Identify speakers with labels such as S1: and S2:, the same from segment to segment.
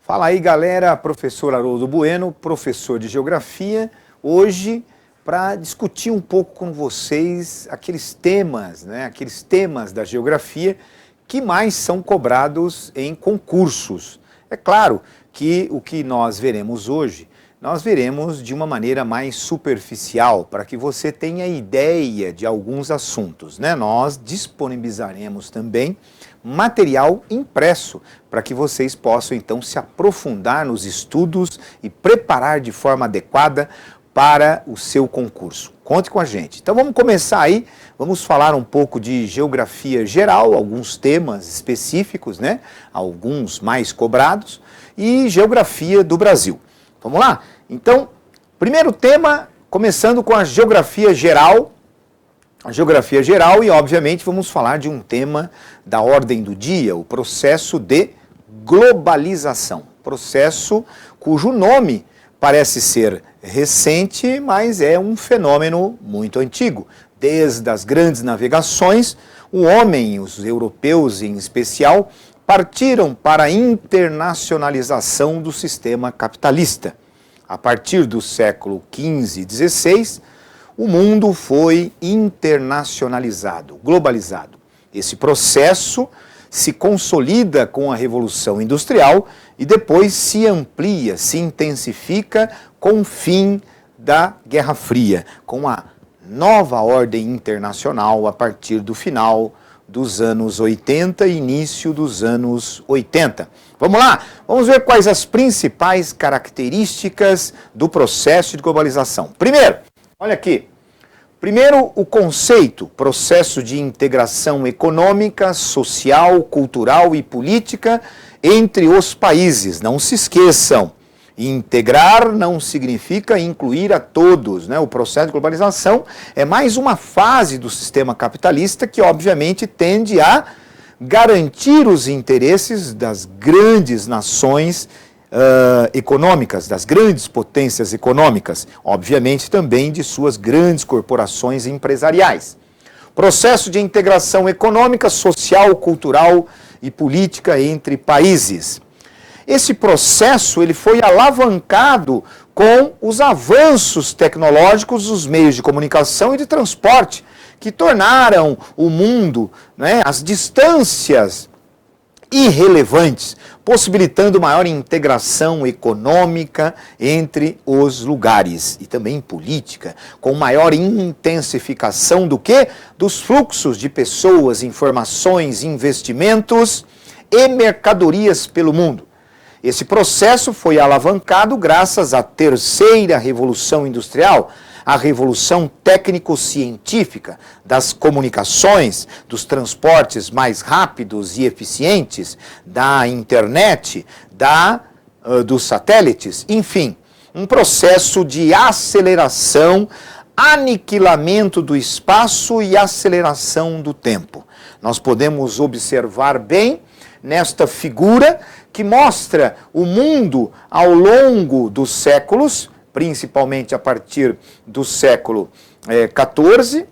S1: Fala aí, galera, professor Haroldo Bueno, professor de Geografia, hoje para discutir um pouco com vocês aqueles temas da geografia que mais são cobrados em concursos. É claro que o que nós veremos hoje, nós veremos de uma maneira mais superficial, para que você tenha ideia de alguns assuntos, né? Nós disponibilizaremos também material impresso, para que vocês possam então se aprofundar nos estudos e preparar de forma adequada para o seu concurso. Conte com a gente. Então vamos começar aí, vamos falar um pouco de geografia geral, alguns temas específicos, né? Alguns mais cobrados, e geografia do Brasil. Vamos lá? Então, primeiro tema, começando com a geografia geral. A geografia geral e, obviamente, vamos falar de um tema da ordem do dia, o processo de globalização. Processo cujo nome parece ser recente, mas é um fenômeno muito antigo. Desde as grandes navegações, o homem, os europeus em especial, partiram para a internacionalização do sistema capitalista. A partir do século XV e XVI, o mundo foi internacionalizado, globalizado. Esse processo se consolida com a Revolução Industrial e depois se amplia, se intensifica com o fim da Guerra Fria, com a nova ordem internacional a partir do final dos anos 80 e início dos anos 80. Vamos lá, vamos ver quais as principais características do processo de globalização. Primeiro, olha aqui. Primeiro, o conceito, processo de integração econômica, social, cultural e política entre os países. Não se esqueçam, integrar não significa incluir a todos, né? O processo de globalização é mais uma fase do sistema capitalista que, obviamente, tende a garantir os interesses das grandes nações econômicas, das grandes potências econômicas, obviamente também de suas grandes corporações empresariais. Processo de integração econômica, social, cultural e política entre países. Esse processo ele foi alavancado com os avanços tecnológicos dos meios de comunicação e de transporte, que tornaram o mundo, né, as distâncias irrelevantes, possibilitando maior integração econômica entre os lugares e também política, com maior intensificação do que? Dos fluxos de pessoas, informações, investimentos e mercadorias pelo mundo. Esse processo foi alavancado graças à terceira revolução industrial, a revolução técnico-científica das comunicações, dos transportes mais rápidos e eficientes, da internet, dos satélites, enfim, um processo de aceleração, aniquilamento do espaço e aceleração do tempo. Nós podemos observar bem nesta figura que mostra o mundo ao longo dos séculos, principalmente a partir do século XIV,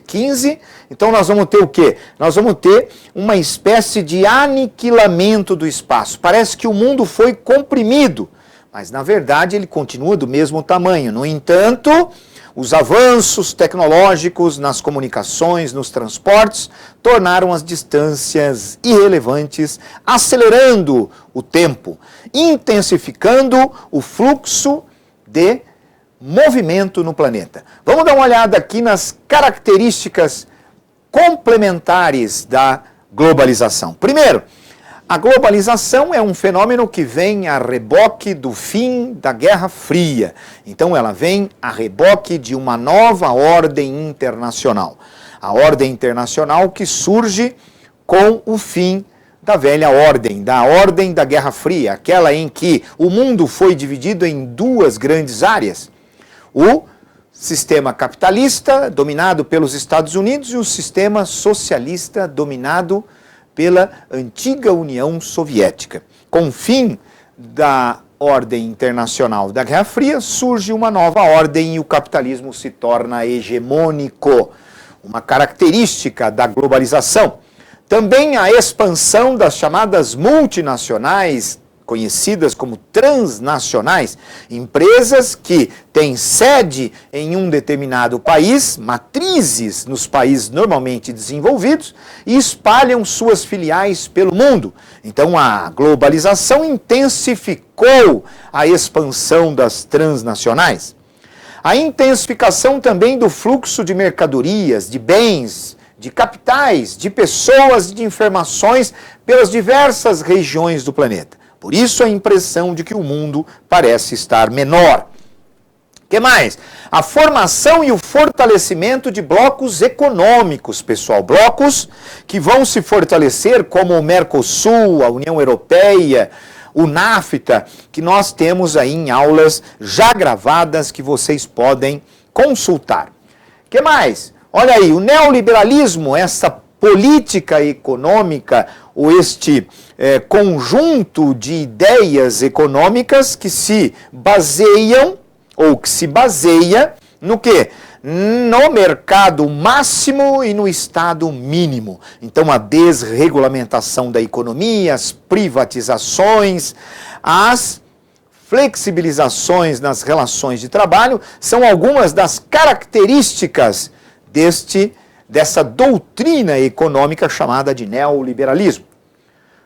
S1: XV. Então nós vamos ter o quê? Nós vamos ter uma espécie de aniquilamento do espaço. Parece que o mundo foi comprimido, mas na verdade ele continua do mesmo tamanho. No entanto, os avanços tecnológicos nas comunicações, nos transportes, tornaram as distâncias irrelevantes, acelerando o tempo, intensificando o fluxo de movimento no planeta. Vamos dar uma olhada aqui nas características complementares da globalização. Primeiro, a globalização é um fenômeno que vem a reboque do fim da Guerra Fria. Então ela vem a reboque de uma nova ordem internacional. A ordem internacional que surge com o fim da velha ordem, da ordem da Guerra Fria, aquela em que o mundo foi dividido em duas grandes áreas. O sistema capitalista, dominado pelos Estados Unidos, e o sistema socialista, dominado pela antiga União Soviética. Com o fim da ordem internacional da Guerra Fria, surge uma nova ordem e o capitalismo se torna hegemônico. Uma característica da globalização. Também a expansão das chamadas multinacionais, conhecidas como transnacionais, empresas que têm sede em um determinado país, matrizes nos países normalmente desenvolvidos, e espalham suas filiais pelo mundo. Então a globalização intensificou a expansão das transnacionais. A intensificação também do fluxo de mercadorias, de bens, de capitais, de pessoas e de informações pelas diversas regiões do planeta. Por isso a impressão de que o mundo parece estar menor. O que mais? A formação e o fortalecimento de blocos econômicos, pessoal. Blocos que vão se fortalecer, como o Mercosul, a União Europeia, o NAFTA, que nós temos aí em aulas já gravadas que vocês podem consultar. O que mais? Olha aí, o neoliberalismo, essa política econômica, ou este conjunto de ideias econômicas que se baseiam, ou que se baseia no quê? No mercado máximo e no Estado mínimo. Então a desregulamentação da economia, as privatizações, as flexibilizações nas relações de trabalho são algumas das características dessa doutrina econômica chamada de neoliberalismo.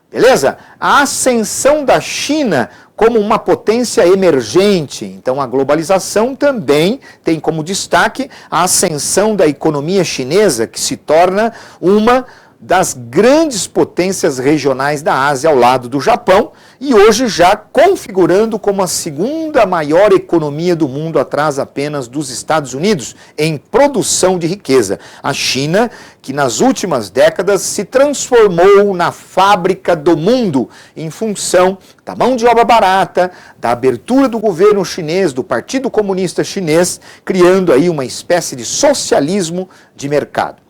S1: Beleza? A ascensão da China como uma potência emergente. Então a globalização também tem como destaque a ascensão da economia chinesa, que se torna uma das grandes potências regionais da Ásia ao lado do Japão, e hoje já configurando como a segunda maior economia do mundo, atrás apenas dos Estados Unidos, em produção de riqueza. A China, que nas últimas décadas se transformou na fábrica do mundo, em função da mão de obra barata, da abertura do governo chinês, do Partido Comunista Chinês, criando aí uma espécie de socialismo de mercado.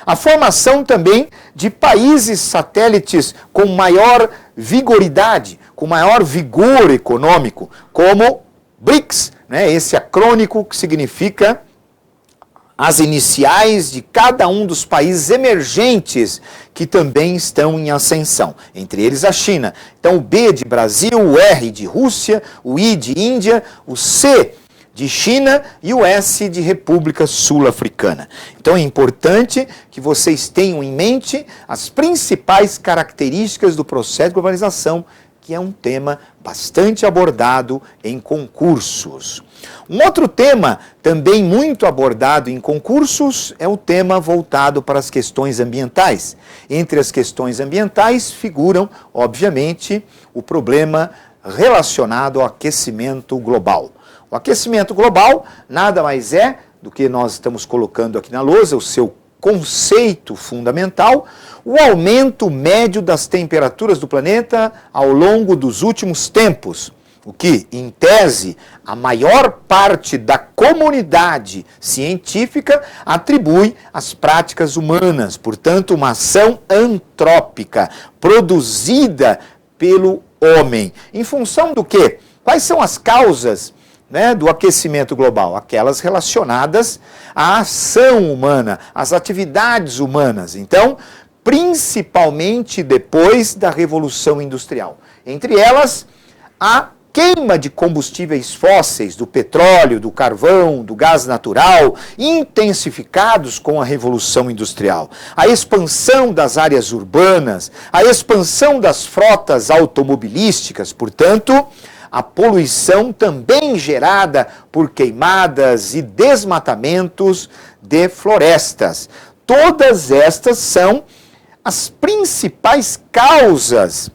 S1: A formação também de países satélites com maior vigoridade, com maior vigor econômico, como BRICS, né? Esse acrônico que significa as iniciais de cada um dos países emergentes que também estão em ascensão, entre eles a China. Então o B de Brasil, o R de Rússia, o I de Índia, o C de China e o S de República Sul-Africana. Então é importante que vocês tenham em mente as principais características do processo de globalização, que é um tema bastante abordado em concursos. Um outro tema também muito abordado em concursos é o tema voltado para as questões ambientais. Entre as questões ambientais figuram, obviamente, o problema relacionado ao aquecimento global. O aquecimento global nada mais é do que nós estamos colocando aqui na lousa, o seu conceito fundamental, o aumento médio das temperaturas do planeta ao longo dos últimos tempos, o que, em tese, a maior parte da comunidade científica atribui às práticas humanas, portanto, uma ação antrópica, produzida pelo homem. Em função do quê? Quais são as causas do aquecimento global? Aquelas relacionadas à ação humana, às atividades humanas. Então, principalmente depois da Revolução Industrial. Entre elas, a queima de combustíveis fósseis, do petróleo, do carvão, do gás natural, intensificados com a Revolução Industrial. A expansão das áreas urbanas, a expansão das frotas automobilísticas, portanto, a poluição também gerada por queimadas e desmatamentos de florestas. Todas estas são as principais causas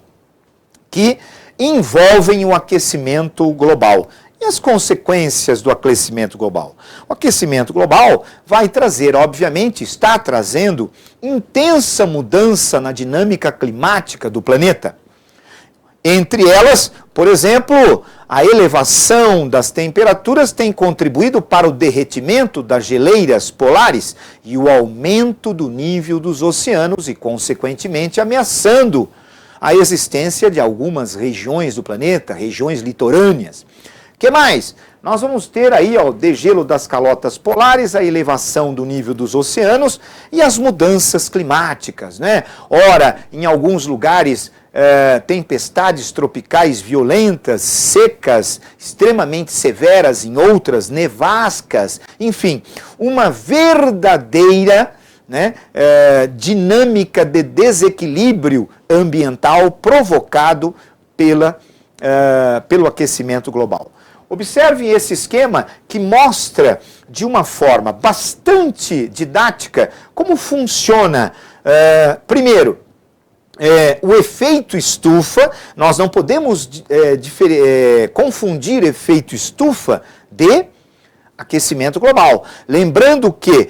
S1: que envolvem o aquecimento global. E as consequências do aquecimento global? O aquecimento global vai trazer, obviamente, está trazendo intensa mudança na dinâmica climática do planeta. Entre elas, por exemplo, a elevação das temperaturas tem contribuído para o derretimento das geleiras polares e o aumento do nível dos oceanos e, consequentemente, ameaçando a existência de algumas regiões do planeta, regiões litorâneas. O que mais? nós vamos ter aí o degelo das calotas polares, a elevação do nível dos oceanos e as mudanças climáticas, né? Ora, em alguns lugares, tempestades tropicais violentas, secas, extremamente severas, em outras, nevascas, enfim, uma verdadeira, né, dinâmica de desequilíbrio ambiental provocado pelo aquecimento global. Observe esse esquema que mostra de uma forma bastante didática como funciona, primeiro, o efeito estufa. Nós não podemos confundir efeito estufa de aquecimento global. Lembrando que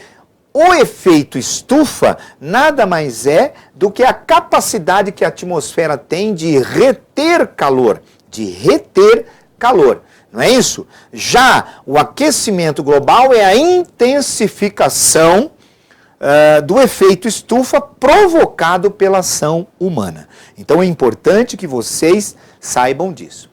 S1: o efeito estufa nada mais é do que a capacidade que a atmosfera tem de reter calor, não é isso? Já o aquecimento global é a intensificação do efeito estufa provocado pela ação humana. Então é importante que vocês saibam disso.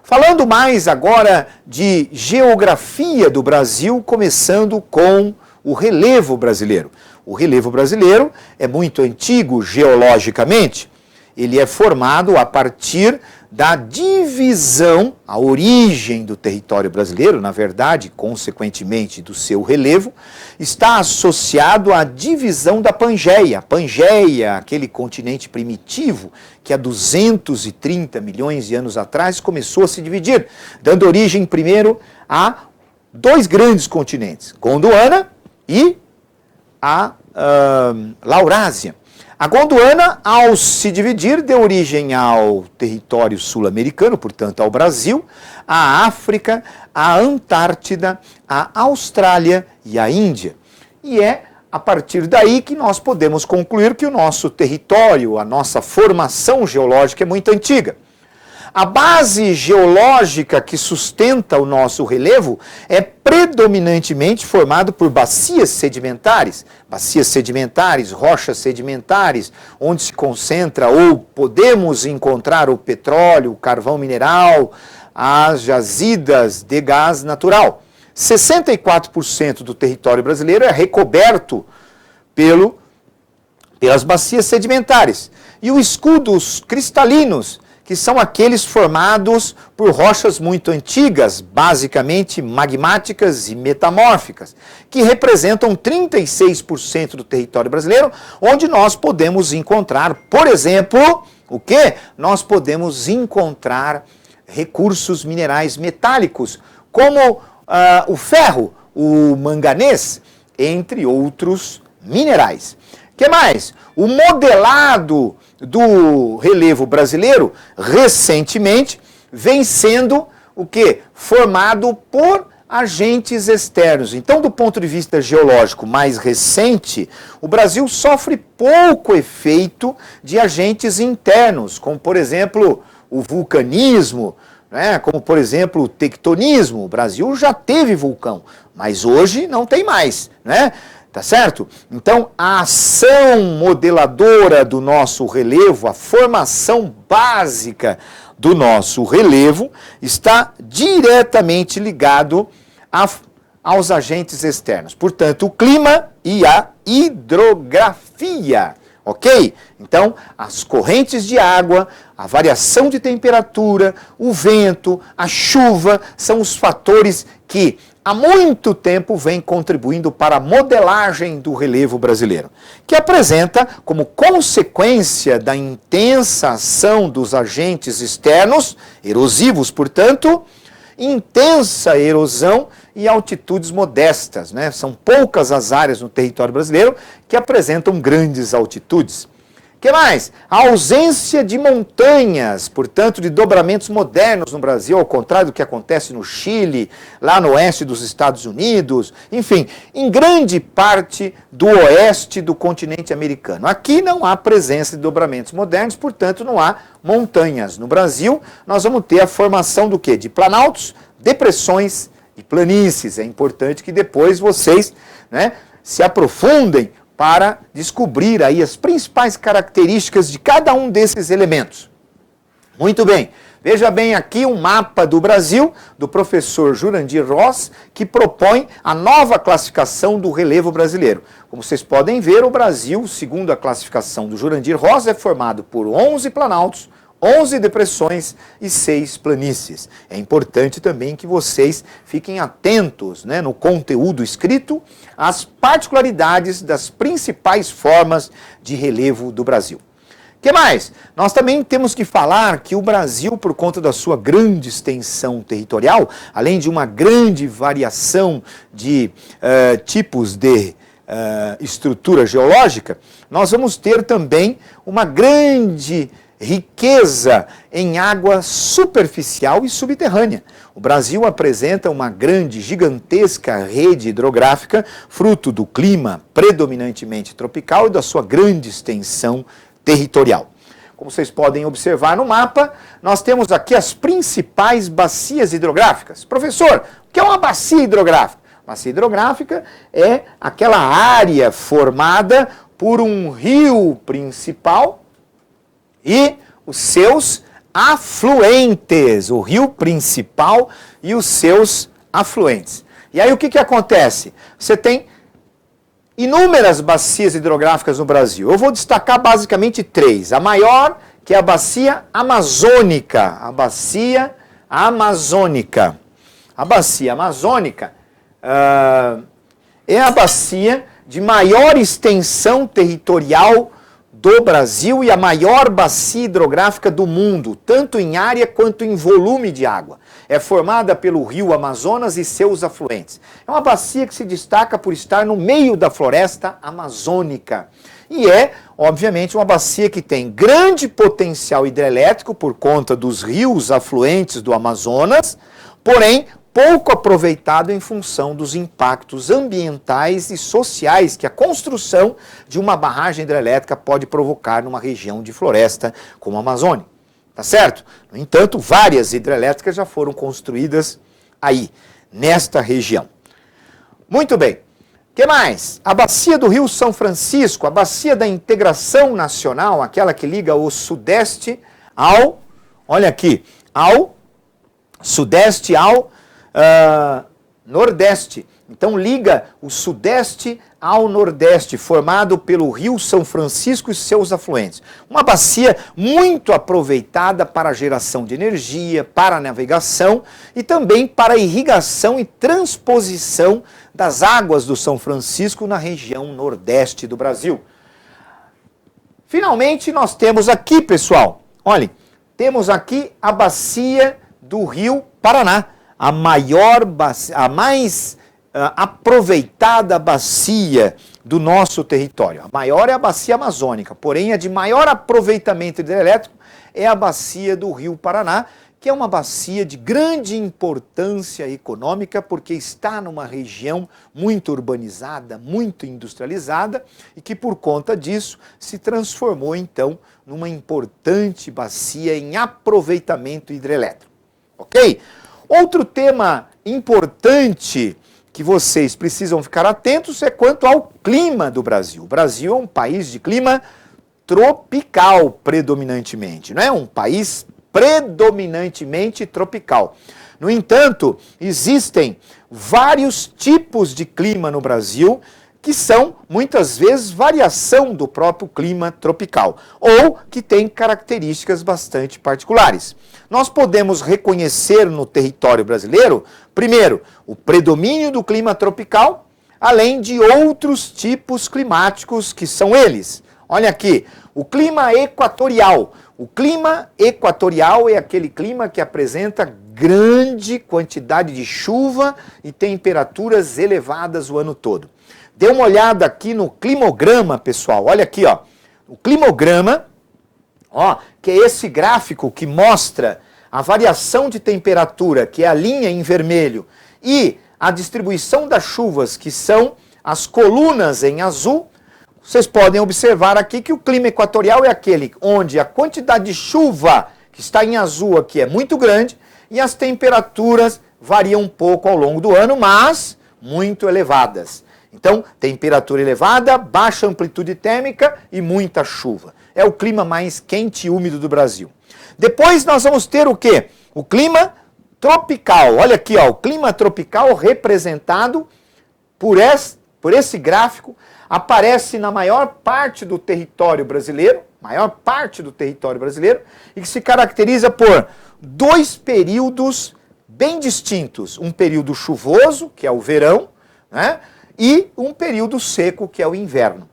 S1: Falando mais agora de geografia do Brasil, começando com o relevo brasileiro. O relevo brasileiro é muito antigo geologicamente. Ele é formado a partir da divisão, a origem do território brasileiro, na verdade, consequentemente do seu relevo, está associado à divisão da Pangeia. Pangeia, aquele continente primitivo que há 230 milhões de anos atrás começou a se dividir, dando origem primeiro a dois grandes continentes, Gondwana e a Laurásia. A Gondwana, ao se dividir, deu origem ao território sul-americano, portanto ao Brasil, à África, à Antártida, à Austrália e à Índia. E é a partir daí que nós podemos concluir que o nosso território, a nossa formação geológica é muito antiga. A base geológica que sustenta o nosso relevo é predominantemente formado por bacias sedimentares, rochas sedimentares, onde se concentra ou podemos encontrar o petróleo, o carvão mineral, as jazidas de gás natural. 64% do território brasileiro é recoberto pelas bacias sedimentares. E os escudos cristalinos, que são aqueles formados por rochas muito antigas, basicamente magmáticas e metamórficas, que representam 36% do território brasileiro, onde nós podemos encontrar, por exemplo, o quê? Nós podemos encontrar recursos minerais metálicos, como o ferro, o manganês, entre outros minerais. O que mais? O modelado do relevo brasileiro, recentemente, vem sendo o quê? Formado por agentes externos. Então, do ponto de vista geológico mais recente, o Brasil sofre pouco efeito de agentes internos, como, por exemplo, o vulcanismo, né? Como, por exemplo, o tectonismo. O Brasil já teve vulcão, mas hoje não tem mais, né? Tá certo? Então, a ação modeladora do nosso relevo, a formação básica do nosso relevo, está diretamente ligado aos agentes externos. Portanto, o clima e a hidrografia, ok? Então, as correntes de água, a variação de temperatura, o vento, a chuva, são os fatores que há muito tempo vem contribuindo para a modelagem do relevo brasileiro, que apresenta como consequência da intensa ação dos agentes externos, erosivos, portanto, intensa erosão e altitudes modestas, né? São poucas as áreas no território brasileiro que apresentam grandes altitudes. O que mais? A ausência de montanhas, portanto, de dobramentos modernos no Brasil, ao contrário do que acontece no Chile, lá no oeste dos Estados Unidos, enfim, em grande parte do oeste do continente americano. Aqui não há presença de dobramentos modernos, portanto, não há montanhas. No Brasil, nós vamos ter a formação do quê? De planaltos, depressões e planícies. É importante que depois vocês, né, se aprofundem para descobrir aí as principais características de cada um desses elementos. Muito bem. Veja bem aqui um mapa do Brasil, do professor Jurandir Ross, que propõe a nova classificação do relevo brasileiro. Como vocês podem ver, o Brasil, segundo a classificação do Jurandir Ross, é formado por 11 planaltos, 11 depressões e 6 planícies. É importante também que vocês fiquem atentos, né, no conteúdo escrito às particularidades das principais formas de relevo do Brasil. O que mais? Nós também temos que falar que o Brasil, por conta da sua grande extensão territorial, além de uma grande variação de tipos de estrutura geológica, nós vamos ter também uma grande riqueza em água superficial e subterrânea. O Brasil apresenta uma grande, gigantesca rede hidrográfica, fruto do clima predominantemente tropical e da sua grande extensão territorial. Como vocês podem observar no mapa, nós temos aqui as principais bacias hidrográficas. Professor, o que é uma bacia hidrográfica? Bacia hidrográfica é aquela área formada por um rio principal e os seus afluentes, o rio principal e os seus afluentes. E aí o que acontece? Você tem inúmeras bacias hidrográficas no Brasil. Eu vou destacar basicamente 3. A maior, que é a bacia amazônica. A bacia amazônica. A bacia amazônica é a bacia de maior extensão territorial do Brasil e a maior bacia hidrográfica do mundo, tanto em área quanto em volume de água. É formada pelo rio Amazonas e seus afluentes. É uma bacia que se destaca por estar no meio da floresta amazônica. E é, obviamente, uma bacia que tem grande potencial hidrelétrico por conta dos rios afluentes do Amazonas, porém pouco aproveitado em função dos impactos ambientais e sociais que a construção de uma barragem hidrelétrica pode provocar numa região de floresta como a Amazônia. Tá certo? No entanto, várias hidrelétricas já foram construídas aí, nesta região. Muito bem. O que mais? A bacia do Rio São Francisco, a bacia da integração nacional, aquela que liga o Sudeste ao, olha aqui, ao Sudeste ao Nordeste. Então liga o Sudeste ao Nordeste, formado pelo Rio São Francisco e seus afluentes. Uma bacia muito aproveitada para a geração de energia, para a navegação e também para a irrigação e transposição das águas do São Francisco na região Nordeste do Brasil. Finalmente nós temos aqui, pessoal, olhem, temos aqui a bacia do Rio Paraná. A maior, a mais aproveitada bacia do nosso território. A maior é a bacia amazônica, porém a de maior aproveitamento hidrelétrico é a bacia do Rio Paraná, que é uma bacia de grande importância econômica, porque está numa região muito urbanizada, muito industrializada, e que por conta disso se transformou então numa importante bacia em aproveitamento hidrelétrico. Ok? Outro tema importante que vocês precisam ficar atentos é quanto ao clima do Brasil. O Brasil é um país de clima tropical predominantemente, não é? Um país predominantemente tropical. No entanto, existem vários tipos de clima no Brasil que são, muitas vezes, variação do próprio clima tropical, ou que têm características bastante particulares. Nós podemos reconhecer no território brasileiro, primeiro, o predomínio do clima tropical, além de outros tipos climáticos que são eles. Olha aqui, o clima equatorial. O clima equatorial é aquele clima que apresenta grande quantidade de chuva e temperaturas elevadas o ano todo. Dê uma olhada aqui no climograma, pessoal. Olha aqui, ó. O climograma, ó, que é esse gráfico que mostra a variação de temperatura, que é a linha em vermelho, e a distribuição das chuvas, que são as colunas em azul. Vocês podem observar aqui que o clima equatorial é aquele onde a quantidade de chuva, que está em azul aqui, é muito grande, e as temperaturas variam um pouco ao longo do ano, mas muito elevadas. Então, temperatura elevada, baixa amplitude térmica e muita chuva. É o clima mais quente e úmido do Brasil. Depois nós vamos ter o quê? O clima tropical. Olha aqui, ó, o clima tropical representado por esse gráfico, aparece na maior parte do território brasileiro, e que se caracteriza por dois períodos bem distintos. Um período chuvoso, que é o verão, né? E um período seco, que é o inverno.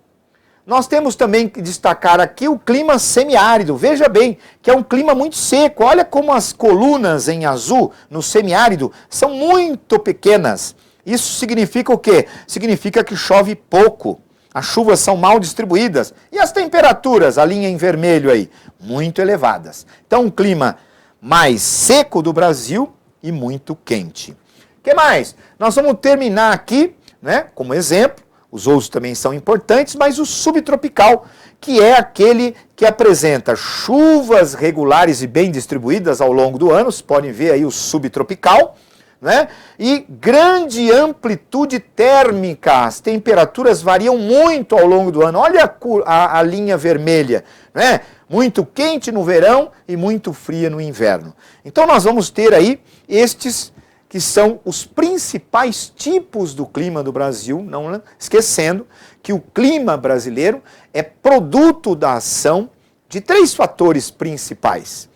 S1: Nós temos também que destacar aqui o clima semiárido. Veja bem, que é um clima muito seco. Olha como as colunas em azul no semiárido são muito pequenas. Isso significa o quê? Significa que chove pouco. As chuvas são mal distribuídas. E as temperaturas, a linha em vermelho aí, muito elevadas. Então, um clima mais seco do Brasil e muito quente. O que mais? Nós vamos terminar aqui, né, como exemplo, os outros também são importantes, mas o subtropical, que é aquele que apresenta chuvas regulares e bem distribuídas ao longo do ano, vocês podem ver aí o subtropical, né? E grande amplitude térmica, as temperaturas variam muito ao longo do ano. Olha a linha vermelha, né? Muito quente no verão e muito fria no inverno. Então nós vamos ter aí estes que são os principais tipos do clima do Brasil, não esquecendo que o clima brasileiro é produto da ação de três fatores principais.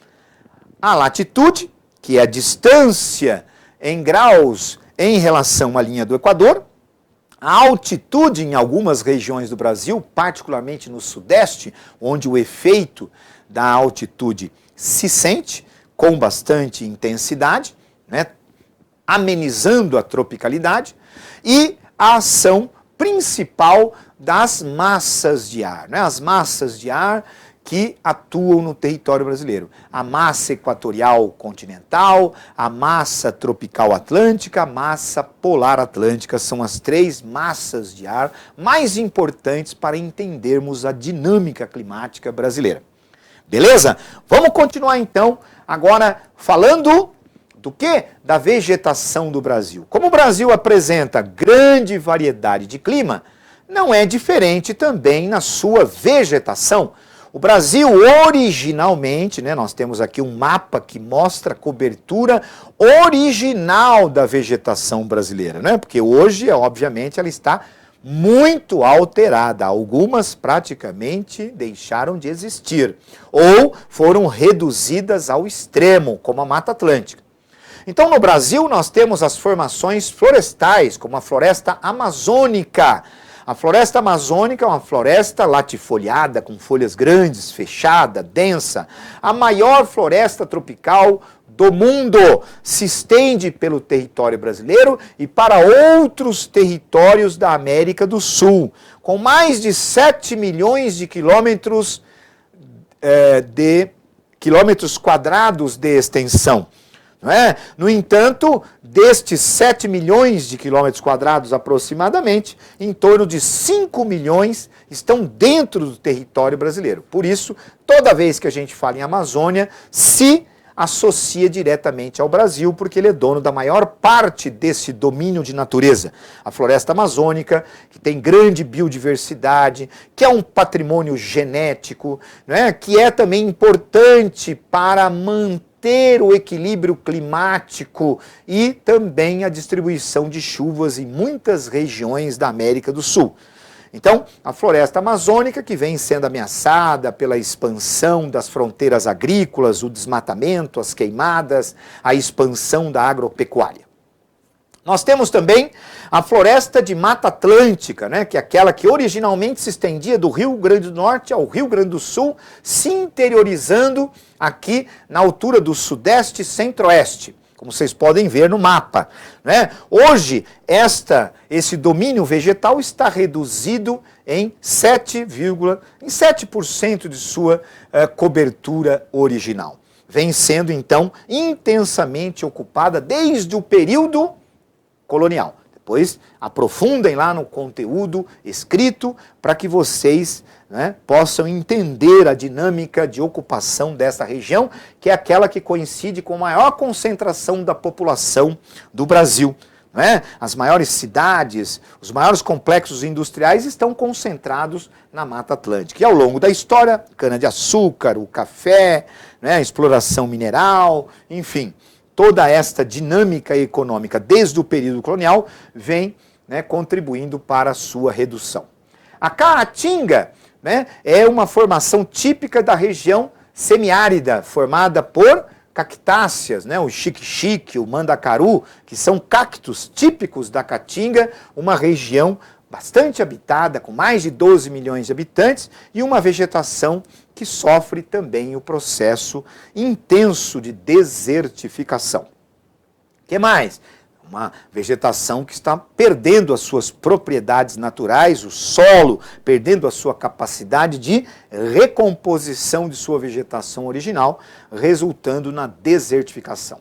S1: A latitude, que é a distância em graus em relação à linha do Equador, a altitude em algumas regiões do Brasil, particularmente no Sudeste, onde o efeito da altitude se sente com bastante intensidade, né, amenizando a tropicalidade, e a ação principal das massas de ar, né, as massas de ar que atuam no território brasileiro. A massa equatorial continental, a massa tropical atlântica, a massa polar atlântica são as três massas de ar mais importantes para entendermos a dinâmica climática brasileira. Beleza? Vamos continuar então, agora falando do quê? Da vegetação do Brasil. Como o Brasil apresenta grande variedade de clima, não é diferente também na sua vegetação. O Brasil originalmente, né, nós temos aqui um mapa que mostra a cobertura original da vegetação brasileira, né? Porque hoje, obviamente, ela está muito alterada. Algumas praticamente deixaram de existir ou foram reduzidas ao extremo, como a Mata Atlântica. Então, no Brasil, nós temos as formações florestais, como a floresta amazônica. A floresta amazônica é uma floresta latifoliada, com folhas grandes, fechada, densa. A maior floresta tropical do mundo se estende pelo território brasileiro e para outros territórios da América do Sul, com mais de 7 milhões de quilômetros quadrados de extensão. Não é? No entanto, destes 7 milhões de quilômetros quadrados aproximadamente, em torno de 5 milhões estão dentro do território brasileiro. Por isso, toda vez que a gente fala em Amazônia, se associa diretamente ao Brasil, porque ele é dono da maior parte desse domínio de natureza. A floresta amazônica, que tem grande biodiversidade, que é um patrimônio genético, né, que é também importante para manter o equilíbrio climático e também a distribuição de chuvas em muitas regiões da América do Sul. Então, a floresta amazônica, que vem sendo ameaçada pela expansão das fronteiras agrícolas, o desmatamento, as queimadas, a expansão da agropecuária. Nós temos também a floresta de Mata Atlântica, né, que é aquela que originalmente se estendia do Rio Grande do Norte ao Rio Grande do Sul, se interiorizando aqui na altura do Sudeste e Centro-Oeste, como vocês podem ver no mapa, né? Hoje, esse domínio vegetal está reduzido em 7% de sua cobertura original. Vem sendo, então, intensamente ocupada desde o período colonial. Depois, aprofundem lá no conteúdo escrito para que vocês, né, possam entender a dinâmica de ocupação dessa região, que é aquela que coincide com a maior concentração da população do Brasil, né? As maiores cidades, os maiores complexos industriais estão concentrados na Mata Atlântica. E ao longo da história, cana-de-açúcar, o café, né, a exploração mineral, enfim, toda esta dinâmica econômica desde o período colonial vem, né, contribuindo para a sua redução. A caatinga, né, é uma formação típica da região semiárida, formada por cactáceas, né, o xique-xique, o mandacaru, que são cactos típicos da Caatinga, uma região bastante habitada, com mais de 12 milhões de habitantes, e uma vegetação que sofre também o processo intenso de desertificação. O que mais? Uma vegetação que está perdendo as suas propriedades naturais, o solo, perdendo a sua capacidade de recomposição de sua vegetação original, resultando na desertificação.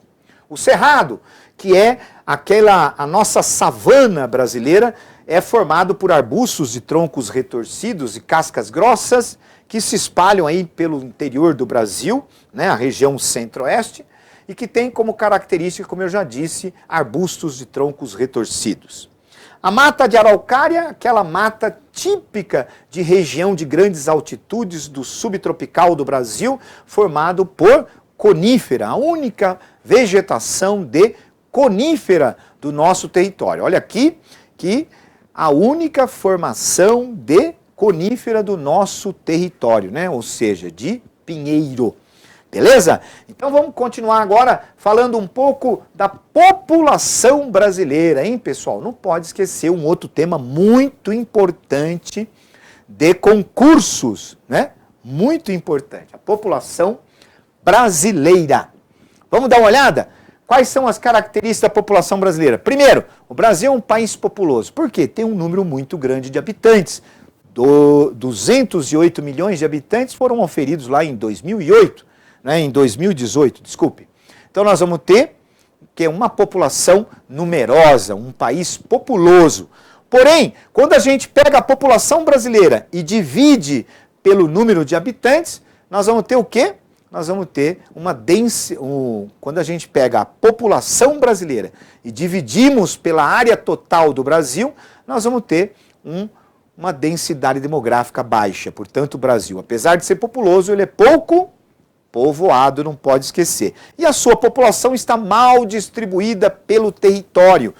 S1: O cerrado, que é a nossa savana brasileira, é formado por arbustos de troncos retorcidos e cascas grossas que se espalham aí pelo interior do Brasil, né, a região centro-oeste, e que tem como característica, como eu já disse, arbustos de troncos retorcidos. A mata de araucária, aquela mata típica de região de grandes altitudes do subtropical do Brasil, formado por conífera, a única vegetação de conífera do nosso território. Olha aqui que a única formação de conífera do nosso território, né? Ou seja, de pinheiro. Beleza? Então vamos continuar agora falando um pouco da população brasileira, hein, pessoal? Não pode esquecer um outro tema muito importante de concursos, né? Muito importante, a população brasileira. Vamos dar uma olhada? Quais são as características da população brasileira? Primeiro, o Brasil é um país populoso. Por quê? Tem um número muito grande de habitantes. 208 milhões de habitantes foram oferidos lá em 2008. Em 2018, desculpe. Então nós vamos ter que é uma população numerosa, um país populoso. Porém, quando a gente pega a população brasileira e divide pelo número de habitantes, nós vamos ter o quê? Nós vamos ter uma quando a gente pega a população brasileira e dividimos pela área total do Brasil, nós vamos ter uma densidade demográfica baixa. Portanto, o Brasil, apesar de ser populoso, ele é pouco povoado, não pode esquecer. E a sua população está mal distribuída pelo território.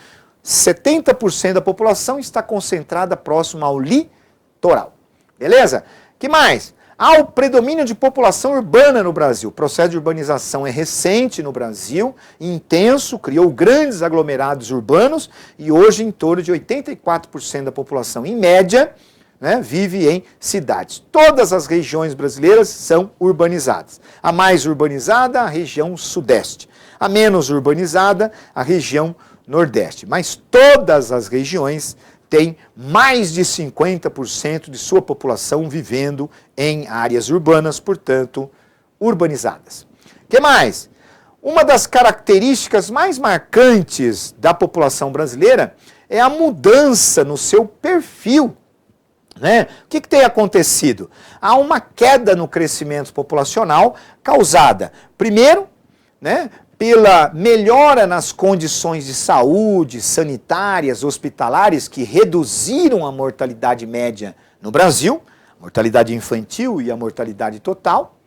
S1: 70% da população está concentrada próximo ao litoral. Beleza? Que mais? Há o predomínio de população urbana no Brasil. O processo de urbanização é recente no Brasil, intenso, criou grandes aglomerados urbanos e hoje em torno de 84% da população, em média, né, vive em cidades. Todas as regiões brasileiras são urbanizadas. A mais urbanizada, a região sudeste. A menos urbanizada, a região nordeste. Mas todas as regiões têm mais de 50% de sua população vivendo em áreas urbanas, portanto, urbanizadas. O que mais? Uma das características mais marcantes da população brasileira é a mudança no seu perfil. Né? O que tem acontecido? Há uma queda no crescimento populacional causada, primeiro, né, pela melhora nas condições de saúde, sanitárias, hospitalares, que reduziram a mortalidade média no Brasil, a mortalidade infantil e a mortalidade total,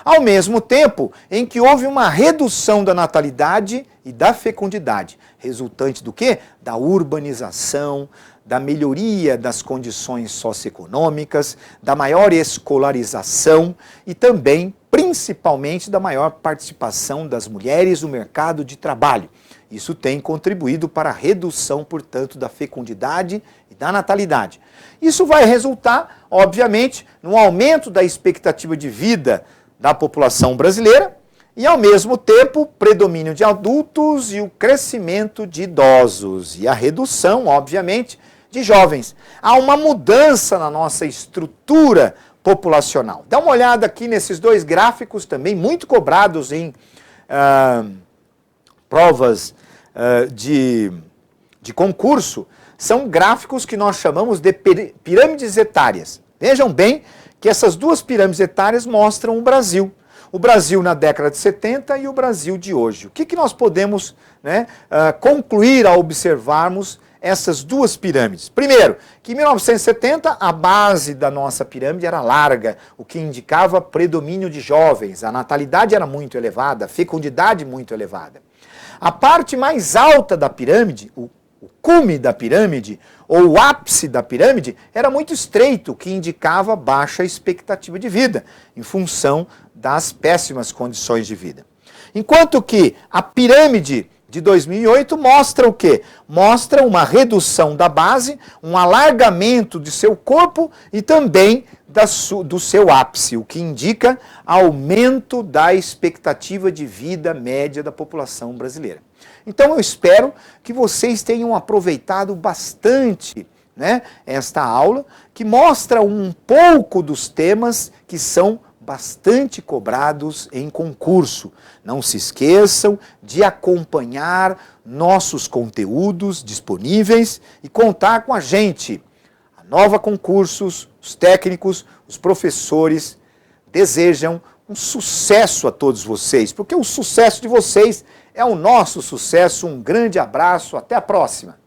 S1: ao mesmo tempo em que houve uma redução da natalidade e da fecundidade, resultante do quê? Da urbanização, da melhoria das condições socioeconômicas, da maior escolarização e também, principalmente, da maior participação das mulheres no mercado de trabalho. Isso tem contribuído para a redução, portanto, da fecundidade e da natalidade. Isso vai resultar, obviamente, no aumento da expectativa de vida da população brasileira e, ao mesmo tempo, predomínio de adultos e o crescimento de idosos e a redução, obviamente, de jovens. Há uma mudança na nossa estrutura populacional. Dá uma olhada aqui nesses dois gráficos também, muito cobrados em provas de concurso. São gráficos que nós chamamos de pirâmides etárias. Vejam bem que essas duas pirâmides etárias mostram o Brasil. o Brasil na década de 70 e o Brasil de hoje. O que nós podemos, né, concluir ao observarmos essas duas pirâmides? Primeiro, que em 1970 a base da nossa pirâmide era larga, o que indicava predomínio de jovens, a natalidade era muito elevada, a fecundidade muito elevada. A parte mais alta da pirâmide, o cume da pirâmide, ou o ápice da pirâmide, era muito estreito, o que indicava baixa expectativa de vida, em função das péssimas condições de vida. Enquanto que a pirâmide de 2008 mostra o quê? Mostra uma redução da base, um alargamento de seu corpo e também do seu ápice, o que indica aumento da expectativa de vida média da população brasileira. Então eu espero que vocês tenham aproveitado bastante, né, esta aula, que mostra um pouco dos temas que são bastante cobrados em concurso. Não se esqueçam de acompanhar nossos conteúdos disponíveis e contar com a gente. A Nova Concursos, os técnicos, os professores desejam um sucesso a todos vocês, porque o sucesso de vocês é o nosso sucesso. Um grande abraço, até a próxima!